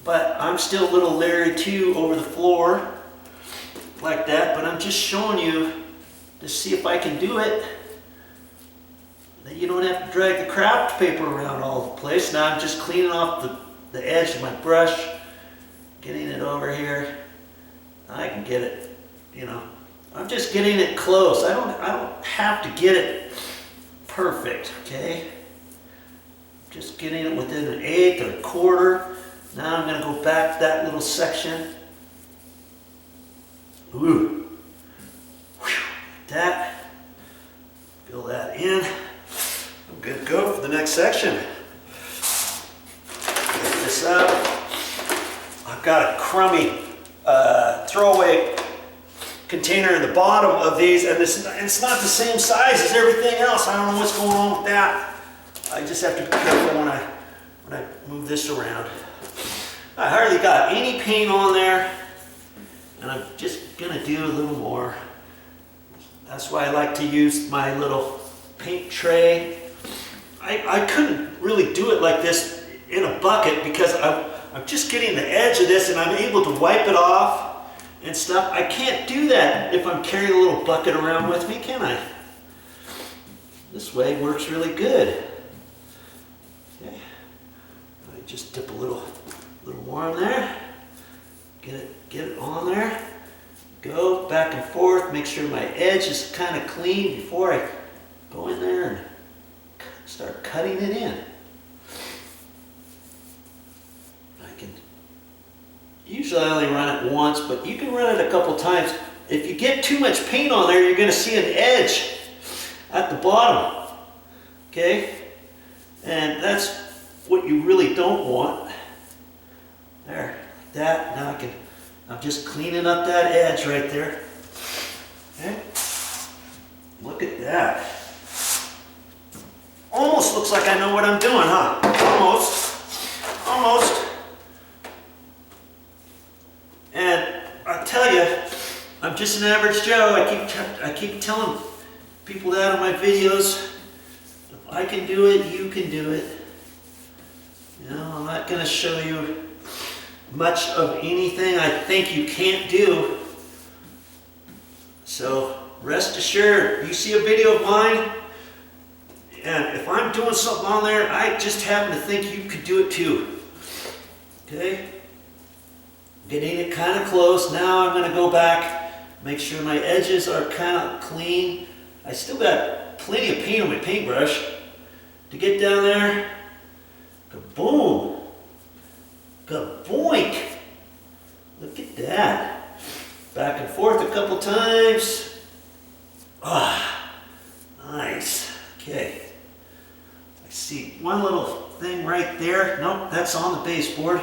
but I'm still a little leery too over the floor like that, but I'm just showing you to see if I can do it. That you don't have to drag the craft paper around all the place. Now I'm just cleaning off the edge of my brush, getting it over here. I can get it, you know. I'm just getting it close. I don't have to get it perfect, okay? Just getting it within an eighth or a quarter. Now I'm going to go back that little section. Ooh. Whew. That. Fill that in. I'm good to go for the next section. Get this up. I've got a crummy throwaway container in the bottom of these, and it's not the same size as everything else. I don't know what's going on with that. I just have to be careful when I move this around. I hardly got any paint on there, and I'm just gonna do a little more. That's why I like to use my little paint tray. I couldn't really do it like this in a bucket because I'm just getting the edge of this and I'm able to wipe it off and stuff. I can't do that if I'm carrying a little bucket around with me, can I? This way works really good. Okay. I just dip a little more in there. Get it on there. Go back and forth. Make sure my edge is kind of clean before I go in there and start cutting it in. Usually I only run it once, but you can run it a couple times. If you get too much paint on there, you're going to see an edge at the bottom. Okay? And that's what you really don't want. There, like that. Now I'm just cleaning up that edge right there. Okay? Look at that. Almost looks like I know what I'm doing, huh? Almost. Almost. And I tell you, I'm just an average Joe. I keep telling people that on my videos. If I can do it, you can do it. You know, I'm not going to show you much of anything I think you can't do. So rest assured, you see a video of mine, and if I'm doing something on there, I just happen to think you could do it too. Okay? Getting it kind of close. Now I'm going to go back, make sure my edges are kind of clean. I still got plenty of paint on my paintbrush to get down there. Kaboom! Kaboink! Look at that. Back and forth a couple times. Ah, nice. Okay. I see one little thing right there. Nope, that's on the baseboard.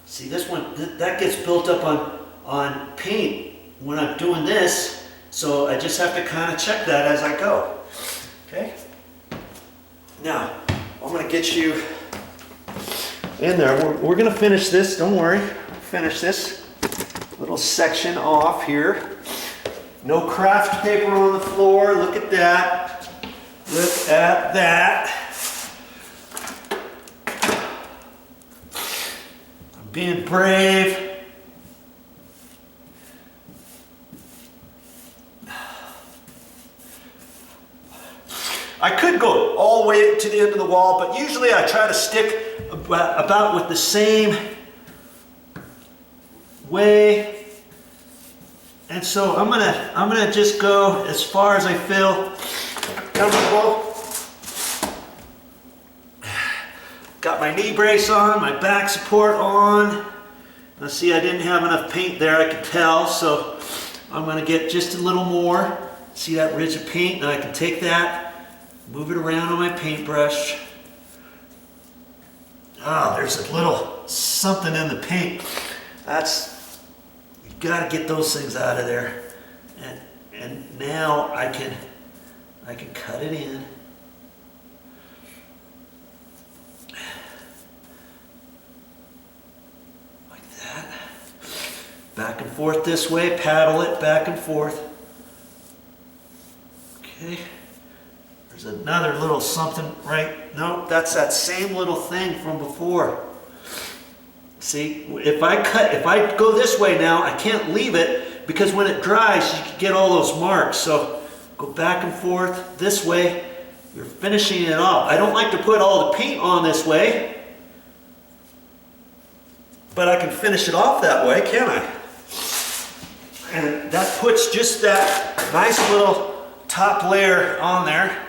See, this one, that gets built up on paint when I'm doing this, so I just have to kind of check that as I go. Okay? Now, I'm going to get you in there. We're going to finish this, don't worry. Finish this little section off here. No craft paper on the floor. Look at that. Look at that. Being brave. I could go all the way to the end of the wall, but usually I try to stick about with the same way. And so I'm gonna just go as far as I feel comfortable. Got my knee brace on, my back support on. Now see, I didn't have enough paint there, I could tell, so I'm going to get just a little more. See that ridge of paint? Now I can take that, move it around on my paintbrush. Oh, there's a little something in the paint. You got to get those things out of there. And now I can cut it in. Back and forth this way, paddle it back and forth. Okay, there's a another little something, right? No, that's that same little thing from before. See, if I go this way now, I can't leave it because when it dries, you can get all those marks. So go back and forth this way. You're finishing it off. I don't like to put all the paint on this way, but I can finish it off that way, can't I? And that puts just that nice little top layer on there.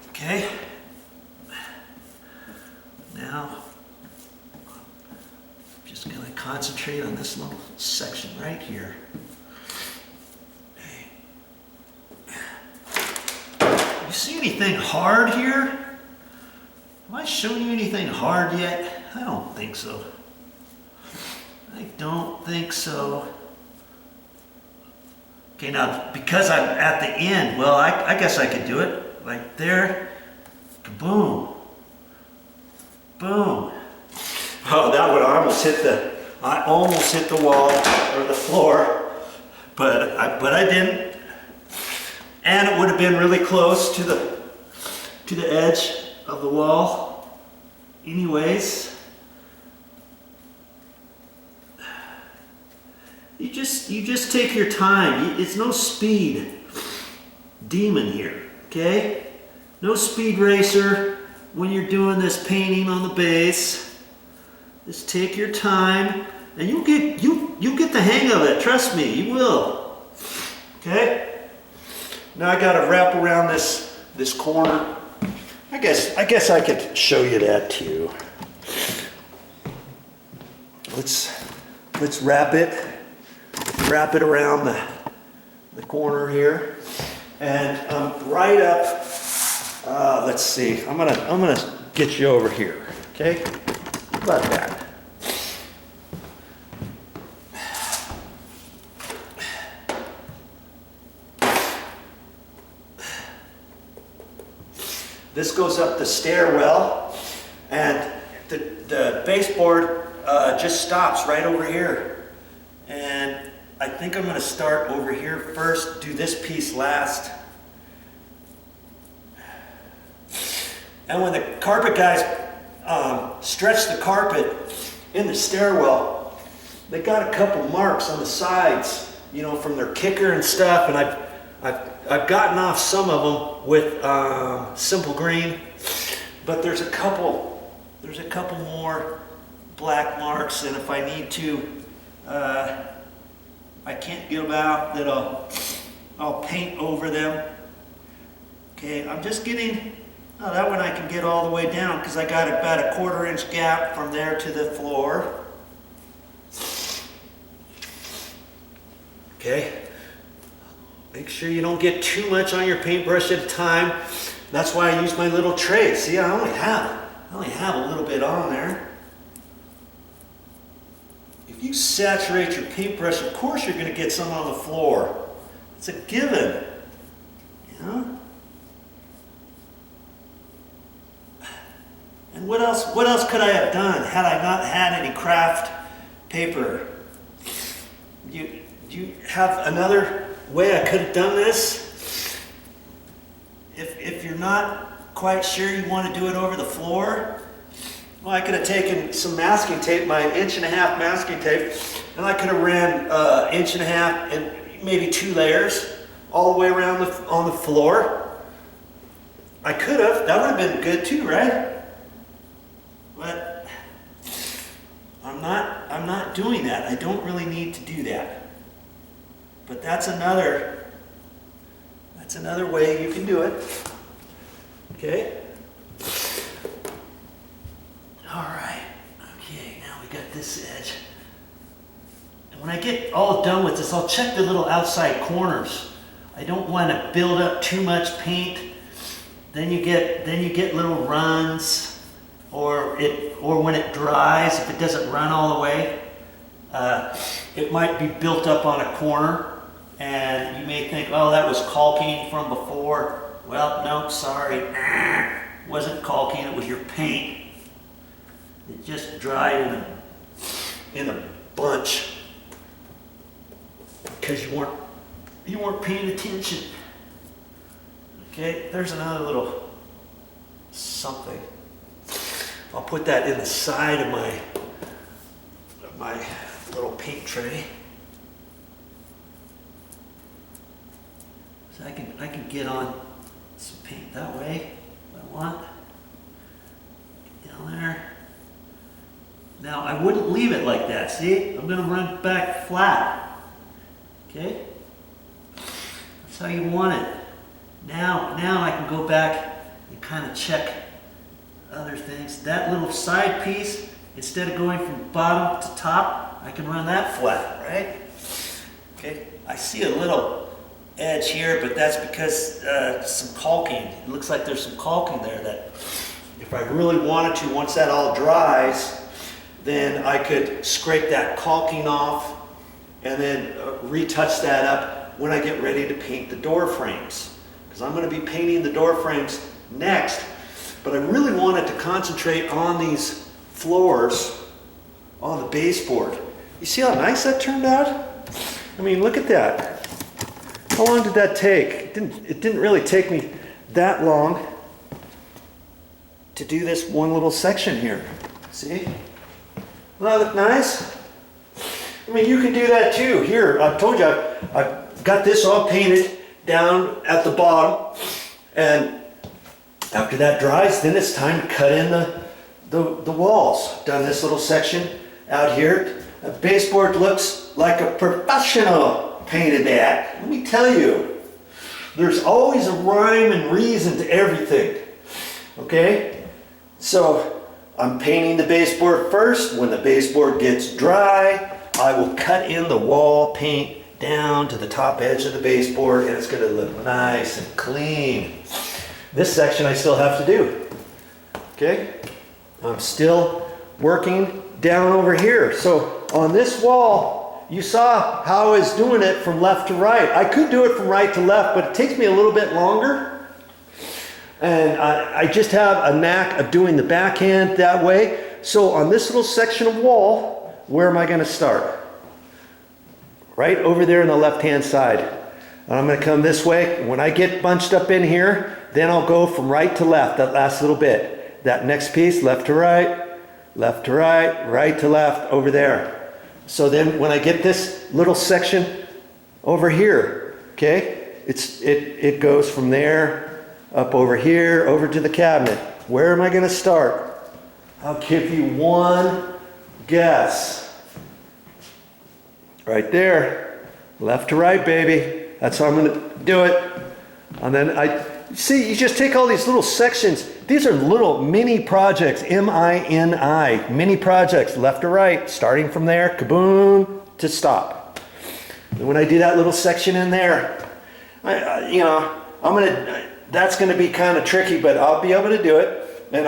Okay. Now, I'm just going to concentrate on this little section right here. You see anything hard here? Have I shown you anything hard yet? I don't think so. I don't think so. Okay, now because I'm at the end, well, I guess I could do it like there. Boom. Boom. Oh, that would I almost hit the wall or the floor, but I didn't. And it would have been really close to the edge of the wall. Anyways, you just take your time. It's no speed demon here, okay? No speed racer when you're doing this painting on the base. Just take your time, and you'll get the hang of it. Trust me, you will. Okay? Now I got to wrap around this corner. I guess I could show you that too. Let's wrap it around the corner here, and right up. Let's see. I'm gonna get you over here. Okay, how about that. This goes up the stairwell, and the baseboard just stops right over here. And I think I'm going to start over here first, do this piece last. And when the carpet guys stretch the carpet in the stairwell, they got a couple marks on the sides, you know, from their kicker and stuff, and I've gotten off some of them with simple green, but there's a couple more black marks, and if I need to, I can't get them out, that I'll paint over them. Okay, I'm just getting, that one I can get all the way down because I got about a 1/4 inch gap from there to the floor. Okay. Make sure you don't get too much on your paintbrush at a time. That's why I use my little tray. See, I only have a little bit on there. If you saturate your paintbrush, of course you're going to get some on the floor. It's a given. You know? And what else could I have done had I not had any craft paper? Do you have another way I could have done this? If you're not quite sure you want to do it over the floor, well, I could have taken some masking tape, my 1.5 inch masking tape, and I could have ran 1.5 inch and maybe 2 layers all the way around on the floor. I could have. That would have been good too, right? But I'm not doing that. I don't really need to do that. But that's another way you can do it. Okay? All right. Okay, now we got this edge. And when I get all done with this, I'll check the little outside corners. I don't want to build up too much paint. Then you get little runs, or when it dries, if it doesn't run all the way, it might be built up on a corner. And you may think, oh, that was caulking from before. Well, no, sorry. It wasn't caulking, it was your paint. It just dried in a bunch because you weren't paying attention. Okay, there's another little something. I'll put that in the side of my little paint tray. So I can get on some paint that way if I want. Down there. Now I wouldn't leave it like that. See, I'm gonna run back flat. Okay, that's how you want it. Now I can go back and kind of check other things. That little side piece, instead of going from bottom to top, I can run that flat, right? Okay, I see a little edge here, but that's because some caulking. It looks like there's some caulking there that if I really wanted to, once that all dries, then I could scrape that caulking off and then retouch that up when I get ready to paint the door frames. Because I'm going to be painting the door frames next, but I really wanted to concentrate on these floors, on the baseboard. You see how nice that turned out? I mean, look at that. How long did that take? It didn't really take me that long to do this one little section here. See? Well, that look nice? I mean, you can do that too. Here, I told you, I've got this all painted down at the bottom, and after that dries, then it's time to cut in the walls. I've done this little section out here. The baseboard looks like a professional painted that. Let me tell you, there's always a rhyme and reason to everything. Okay? So I'm painting the baseboard first. When the baseboard gets dry, I will cut in the wall paint down to the top edge of the baseboard, and it's going to look nice and clean. This section I still have to do. Okay? I'm still working down over here. So on this wall, you saw how I was doing it from left to right. I could do it from right to left, but it takes me a little bit longer. And I just have a knack of doing the backhand that way. So on this little section of wall, where am I going to start? Right over there on the left-hand side. And I'm going to come this way. When I get bunched up in here, then I'll go from right to left, that last little bit. That next piece, left to right, right to left, over there. So then when I get this little section over here, okay, it goes from there, up over here, over to the cabinet. Where am I going to start? I'll give you one guess. Right there. Left to right, baby. That's how I'm going to do it. And then see, you just take all these little sections. These are little mini projects, M-I-N-I, mini projects, left to right, starting from there, kaboom, to stop. And when I do that little section in there, that's going to be kind of tricky, but I'll be able to do it. And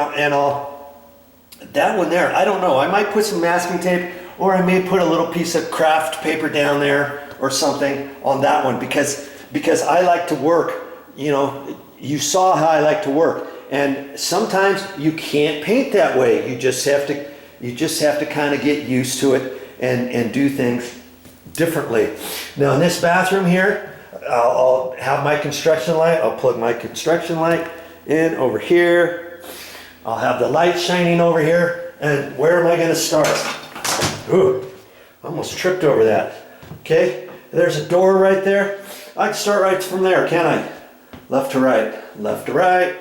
that one there, I don't know. I might put some masking tape, or I may put a little piece of craft paper down there or something on that one, because I like to work. You saw how I like to work, and sometimes you can't paint that way. You just have to kind of get used to it and do things differently. Now in this bathroom here, I'll have my construction light. I'll plug my construction light in over here. I'll have the light shining over here. And where am I going to start? Ooh, almost tripped over that. Okay, there's a door right there. I can start right from there, can't I? Left to right, left to right,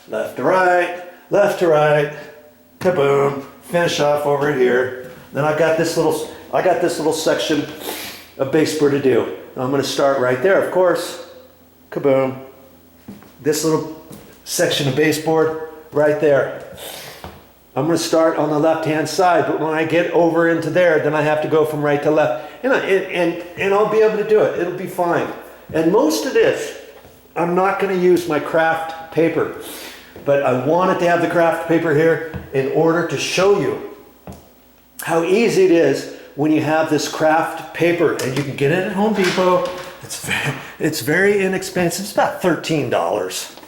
left to right, left to right. Kaboom! Finish off over here. Then I got this little section of baseboard to do. I'm going to start right there, of course. Kaboom. This little section of baseboard right there. I'm going to start on the left-hand side, but when I get over into there, then I have to go from right to left. And I'll be able to do it. It'll be fine. And most of this, I'm not going to use my craft paper. But I wanted to have the craft paper here in order to show you how easy it is when you have this craft paper, and you can get it at Home Depot. It's very inexpensive. It's about $13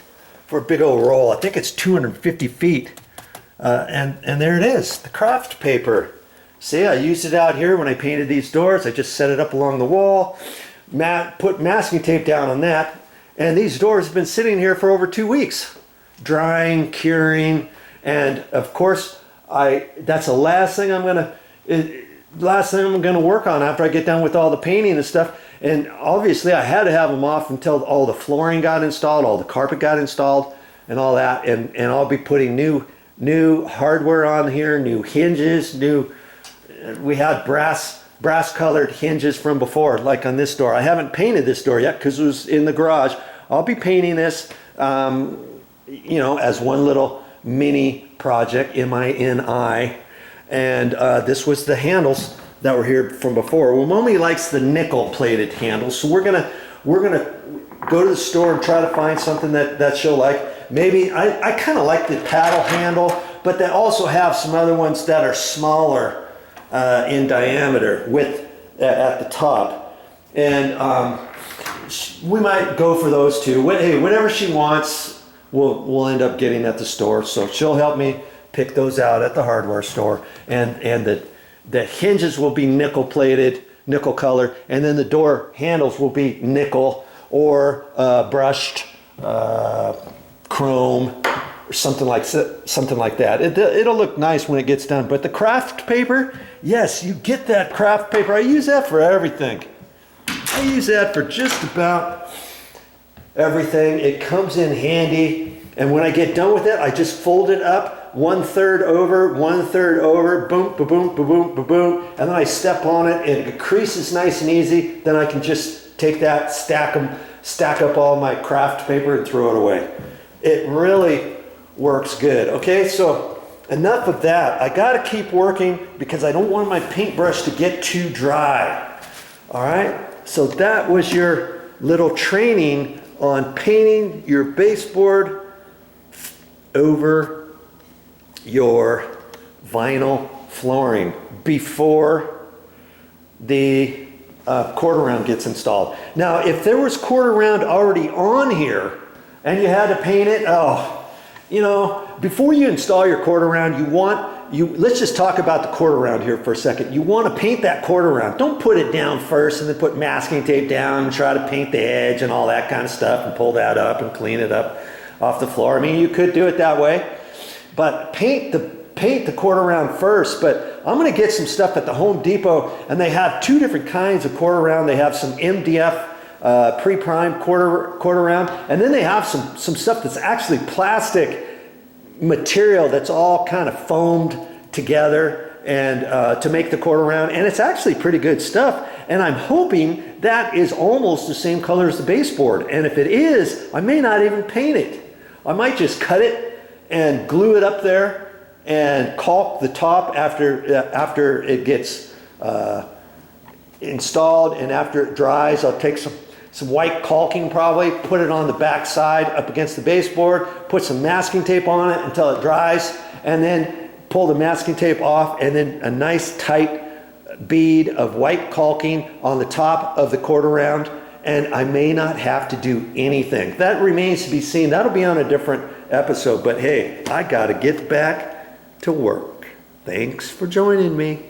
for a big old roll. I think it's 250 feet. And there it is, the craft paper. See, I used it out here when I painted these doors. I just set it up along the wall, put masking tape down on that, And these doors have been sitting here for over 2 weeks, drying, curing, and of course, that's the last thing I'm gonna work on after I get done with all the painting and stuff. And obviously, I had to have them off until all the flooring got installed, all the carpet got installed, and all that. And I'll be putting new hardware on here, new hinges, we had brass colored hinges from before, like on this door. I haven't painted this door yet because it was in the garage. I'll be painting this, you know, as one little mini project, M-I-N-I. And this was the handles that were here from before. Well, Mommy likes the nickel plated handles, so we're gonna go to the store and try to find something that she'll like. Maybe I kind of like the paddle handle, but they also have some other ones that are smaller in diameter at the top, and we might go for those two. Hey, whatever she wants, we'll end up getting at the store. So she'll help me pick those out at the hardware store, and the hinges will be nickel plated, nickel colored, and then the door handles will be nickel or brushed chrome or something like that. It'll look nice when it gets done. But the craft paper, yes, you get that craft paper. I use that for everything. I use that for just about everything. It comes in handy, and when I get done with it, I just fold it up 1/3 over, 1/3 over, boom, ba boom, ba boom, ba boom, and then I step on it, and it creases nice and easy. Then I can just take that, stack up all my craft paper and throw it away. It really works good. Okay, so enough of that. I got to keep working because I don't want my paintbrush to get too dry. All right, so that was your little training on painting your baseboard over your vinyl flooring before the quarter round gets installed. Now, if there was quarter round already on here and you had to paint it, you know, before you install your quarter round, let's just talk about the quarter round here for a second. You want to paint that quarter round. Don't put it down first and then put masking tape down and try to paint the edge and all that kind of stuff and pull that up and clean it up off the floor. I mean, you could do it that way, but paint the quarter round first. But I'm going to get some stuff at the Home Depot, and they have two different kinds of quarter round. They have some MDF pre-primed quarter round, and then they have some stuff that's actually plastic material that's all kind of foamed together and to make the quarter round, and it's actually pretty good stuff. And I'm hoping that is almost the same color as the baseboard, and if it is, I may not even paint it. I might just cut it and glue it up there and caulk the top after it gets installed, and after it dries, I'll take some white caulking, probably put it on the back side up against the baseboard, put some masking tape on it until it dries, and then pull the masking tape off, and then a nice tight bead of white caulking on the top of the quarter round, and I may not have to do anything. That remains to be seen. That'll be on a different episode, but hey, I gotta get back to work. Thanks for joining me.